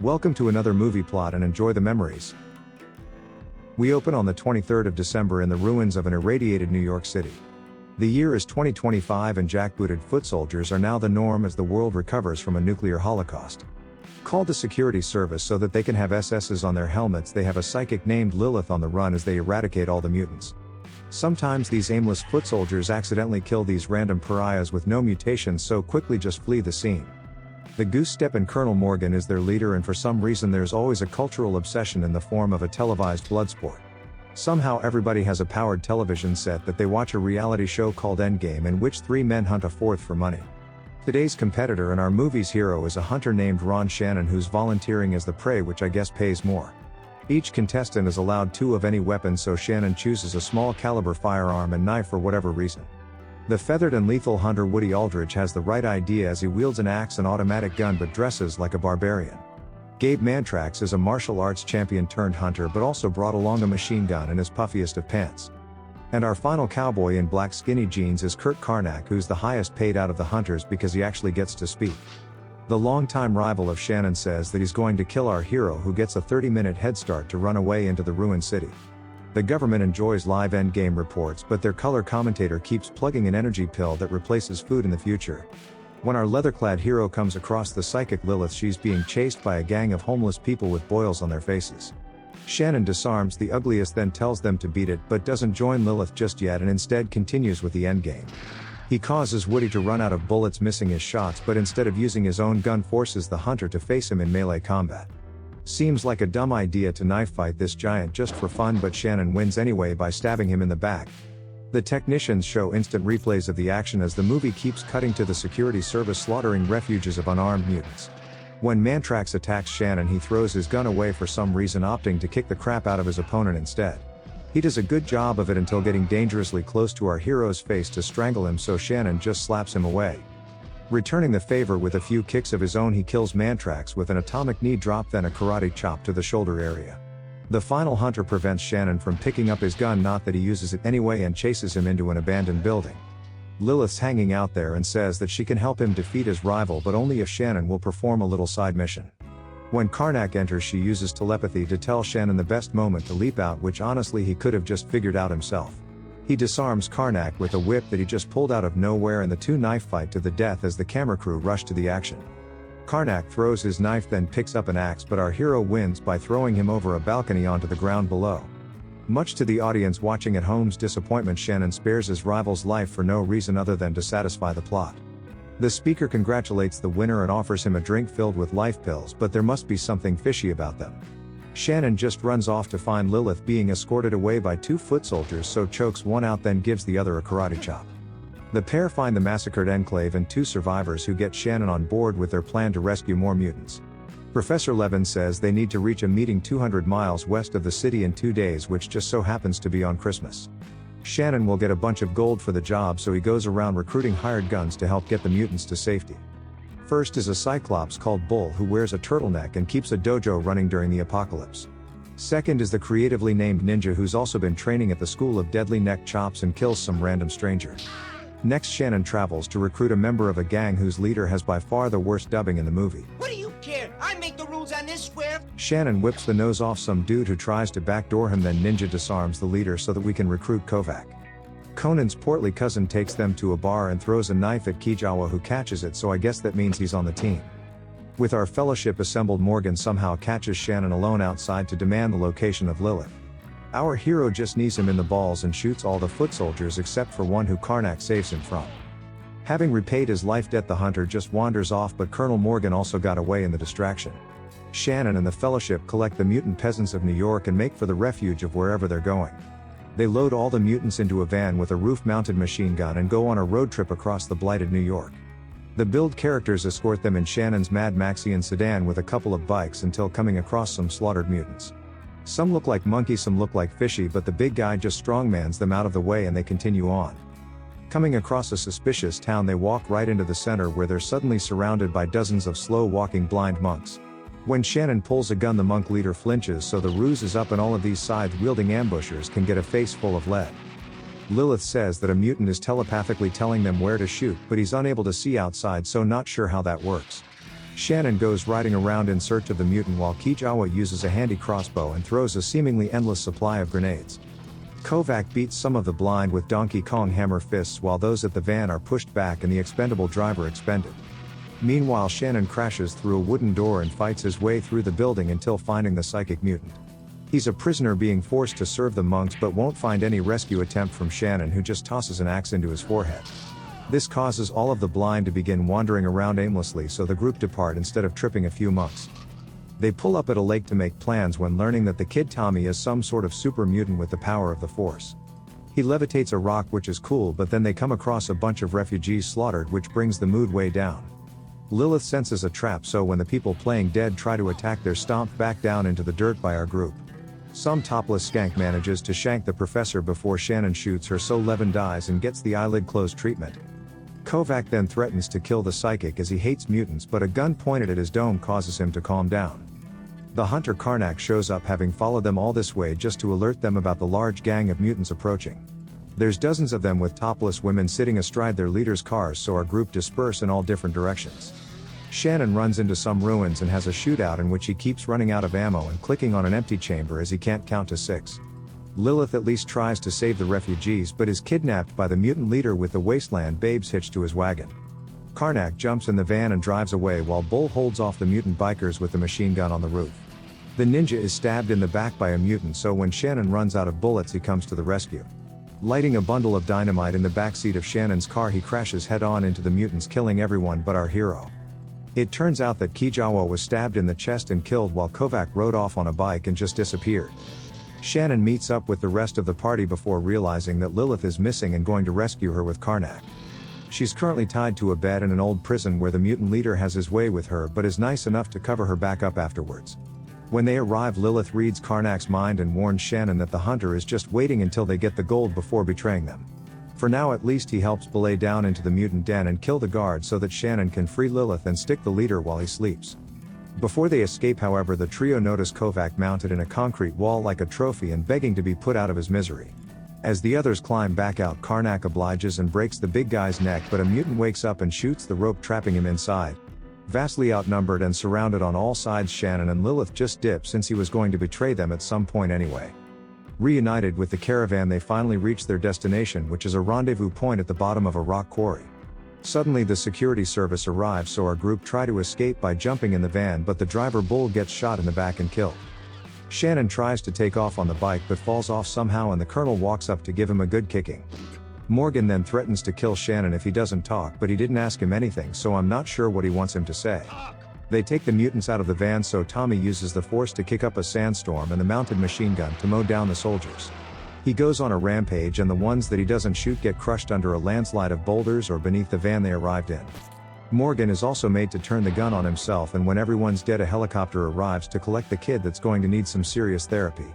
Welcome to another movie plot and enjoy the memories. We open on the 23rd of December in the ruins of an irradiated New York City. The year is 2025 and jackbooted foot soldiers are now the norm as the world recovers from a nuclear holocaust. Called to security service so that they can have SS's on their helmets, they have a psychic named Lilith on the run as they eradicate all the mutants. Sometimes these aimless foot soldiers accidentally kill these random pariahs with no mutations, so quickly just flee the scene. The Goose Step and Colonel Morgan is their leader, and for some reason there's always a cultural obsession in the form of a televised blood sport. Somehow everybody has a powered television set that they watch a reality show called Endgame, in which three men hunt a fourth for money. Today's competitor and our movie's hero is a hunter named Ron Shannon who's volunteering as the prey, which I guess pays more. Each contestant is allowed 2 of any weapon, so Shannon chooses a small caliber firearm and knife for whatever reason. The feathered and lethal hunter Woody Aldridge has the right idea as he wields an axe and automatic gun but dresses like a barbarian. Gabe Mantrax is a martial arts champion turned hunter but also brought along a machine gun in his puffiest of pants. And our final cowboy in black skinny jeans is Karnak, who's the highest paid out of the hunters because he actually gets to speak. The longtime rival of Shannon says that he's going to kill our hero, who gets a 30-minute head start to run away into the ruined city. The government enjoys live Endgame reports, but their color commentator keeps plugging an energy pill that replaces food in the future. When our leather-clad hero comes across the psychic Lilith, she's being chased by a gang of homeless people with boils on their faces. Shannon disarms the ugliest, then tells them to beat it, but doesn't join Lilith just yet and instead continues with the endgame. He causes Woody to run out of bullets, missing his shots, but instead of using his own gun forces the hunter to face him in melee combat. Seems like a dumb idea to knife fight this giant just for fun, but Shannon wins anyway by stabbing him in the back. The technicians show instant replays of the action as the movie keeps cutting to the security service slaughtering refuges of unarmed mutants. When Mantrax attacks Shannon, he throws his gun away for some reason, opting to kick the crap out of his opponent instead. He does a good job of it until getting dangerously close to our hero's face to strangle him, so Shannon just slaps him away. Returning the favor with a few kicks of his own, he kills Mantrax with an atomic knee drop, then a karate chop to the shoulder area. The final hunter prevents Shannon from picking up his gun, not that he uses it anyway, and chases him into an abandoned building. Lilith's hanging out there and says that she can help him defeat his rival, but only if Shannon will perform a little side mission. When Karnak enters, she uses telepathy to tell Shannon the best moment to leap out, which honestly he could have just figured out himself. He disarms Karnak with a whip that he just pulled out of nowhere, and the two knife fight to the death as the camera crew rush to the action. Karnak throws his knife, then picks up an axe, but our hero wins by throwing him over a balcony onto the ground below. Much to the audience watching at home's disappointment, Shannon spares his rival's life for no reason other than to satisfy the plot. The speaker congratulates the winner and offers him a drink filled with life pills, but there must be something fishy about them. Shannon just runs off to find Lilith being escorted away by 2 foot soldiers, so chokes one out, then gives the other a karate chop. The pair find the massacred enclave and 2 survivors who get Shannon on board with their plan to rescue more mutants. Professor Levin says they need to reach a meeting 200 miles west of the city in 2 days, which just so happens to be on Christmas. Shannon will get a bunch of gold for the job, so he goes around recruiting hired guns to help get the mutants to safety. First is a Cyclops called Bull who wears a turtleneck and keeps a dojo running during the apocalypse. Second is the creatively named Ninja, who's also been training at the School of Deadly Neck Chops and kills some random stranger. Next, Shannon travels to recruit a member of a gang whose leader has by far the worst dubbing in the movie. What do you care? I make the rules on this square. Shannon whips the nose off some dude who tries to backdoor him, then Ninja disarms the leader so that we can recruit Kovack. Conan's portly cousin takes them to a bar and throws a knife at Kijawa, who catches it, so I guess that means he's on the team. With our fellowship assembled, Morgan somehow catches Shannon alone outside to demand the location of Lilith. Our hero just knees him in the balls and shoots all the foot soldiers except for one who Karnak saves him from. Having repaid his life debt, the hunter just wanders off, but Colonel Morgan also got away in the distraction. Shannon and the fellowship collect the mutant peasants of New York and make for the refuge of wherever they're going. They load all the mutants into a van with a roof-mounted machine gun and go on a road trip across the blighted New York. The build characters escort them in Shannon's Mad Maxian sedan with a couple of bikes until coming across some slaughtered mutants. Some look like monkeys, some look like fishy, but the big guy just strongmans them out of the way and they continue on. Coming across a suspicious town, they walk right into the center, where they're suddenly surrounded by dozens of slow-walking blind monks. When Shannon pulls a gun, the monk leader flinches, so the ruse is up and all of these scythe-wielding ambushers can get a face full of lead. Lilith says that a mutant is telepathically telling them where to shoot, but he's unable to see outside, so not sure how that works. Shannon goes riding around in search of the mutant while Kijawa uses a handy crossbow and throws a seemingly endless supply of grenades. Kovack beats some of the blind with Donkey Kong hammer fists while those at the van are pushed back and the expendable driver expended. Meanwhile, Shannon crashes through a wooden door and fights his way through the building until finding the psychic mutant. He's a prisoner being forced to serve the monks but won't find any rescue attempt from Shannon, who just tosses an axe into his forehead. This causes all of the blind to begin wandering around aimlessly, so the group depart instead of tripping a few monks. They pull up at a lake to make plans when learning that the kid Tommy is some sort of super mutant with the power of the Force. He levitates a rock, which is cool, but then they come across a bunch of refugees slaughtered, which brings the mood way down. Lilith senses a trap, so when the people playing dead try to attack, they're stomped back down into the dirt by our group. Some topless skank manages to shank the professor before Shannon shoots her, so Levin dies and gets the eyelid closed treatment. Kovack then threatens to kill the psychic as he hates mutants, but a gun pointed at his dome causes him to calm down. The hunter Karnak shows up, having followed them all this way just to alert them about the large gang of mutants approaching. There's dozens of them with topless women sitting astride their leaders' cars, so our group disperse in all different directions. Shannon runs into some ruins and has a shootout in which he keeps running out of ammo and clicking on an empty chamber as he can't count to 6. Lilith at least tries to save the refugees but is kidnapped by the mutant leader with the wasteland babes hitched to his wagon. Karnak jumps in the van and drives away while Bull holds off the mutant bikers with the machine gun on the roof. The ninja is stabbed in the back by a mutant, so when Shannon runs out of bullets, he comes to the rescue. Lighting a bundle of dynamite in the backseat of Shannon's car, he crashes head-on into the mutants, killing everyone but our hero. It turns out that Kijawa was stabbed in the chest and killed while Kovack rode off on a bike and just disappeared. Shannon meets up with the rest of the party before realizing that Lilith is missing and going to rescue her with Karnak. She's currently tied to a bed in an old prison where the mutant leader has his way with her but is nice enough to cover her back up afterwards. When they arrive, Lilith reads Karnak's mind and warns Shannon that the hunter is just waiting until they get the gold before betraying them. For now at least, he helps belay down into the mutant den and kill the guard so that Shannon can free Lilith and stick the leader while he sleeps. Before they escape, however, the trio notice Kovack mounted in a concrete wall like a trophy and begging to be put out of his misery. As the others climb back out, Karnak obliges and breaks the big guy's neck, but a mutant wakes up and shoots the rope, trapping him inside. Vastly outnumbered and surrounded on all sides, Shannon and Lilith just dip since he was going to betray them at some point anyway. Reunited with the caravan, they finally reach their destination, which is a rendezvous point at the bottom of a rock quarry. Suddenly the security service arrives, so our group try to escape by jumping in the van, but the driver Bull gets shot in the back and killed. Shannon tries to take off on the bike but falls off somehow, and the colonel walks up to give him a good kicking. Morgan then threatens to kill Shannon if he doesn't talk, but he didn't ask him anything, so I'm not sure what he wants him to say. They take the mutants out of the van, so Tommy uses the Force to kick up a sandstorm and the mounted machine gun to mow down the soldiers. He goes on a rampage, and the ones that he doesn't shoot get crushed under a landslide of boulders or beneath the van they arrived in. Morgan is also made to turn the gun on himself, and when everyone's dead, a helicopter arrives to collect the kid that's going to need some serious therapy.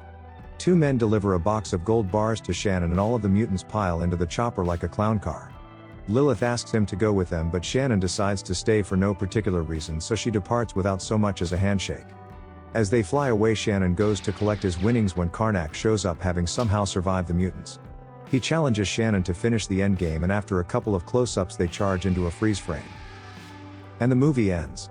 2 men deliver a box of gold bars to Shannon, and all of the mutants pile into the chopper like a clown car. Lilith asks him to go with them, but Shannon decides to stay for no particular reason, so she departs without so much as a handshake. As they fly away, Shannon goes to collect his winnings when Karnak shows up, having somehow survived the mutants. He challenges Shannon to finish the endgame, and after a couple of close-ups they charge into a freeze frame. And the movie ends.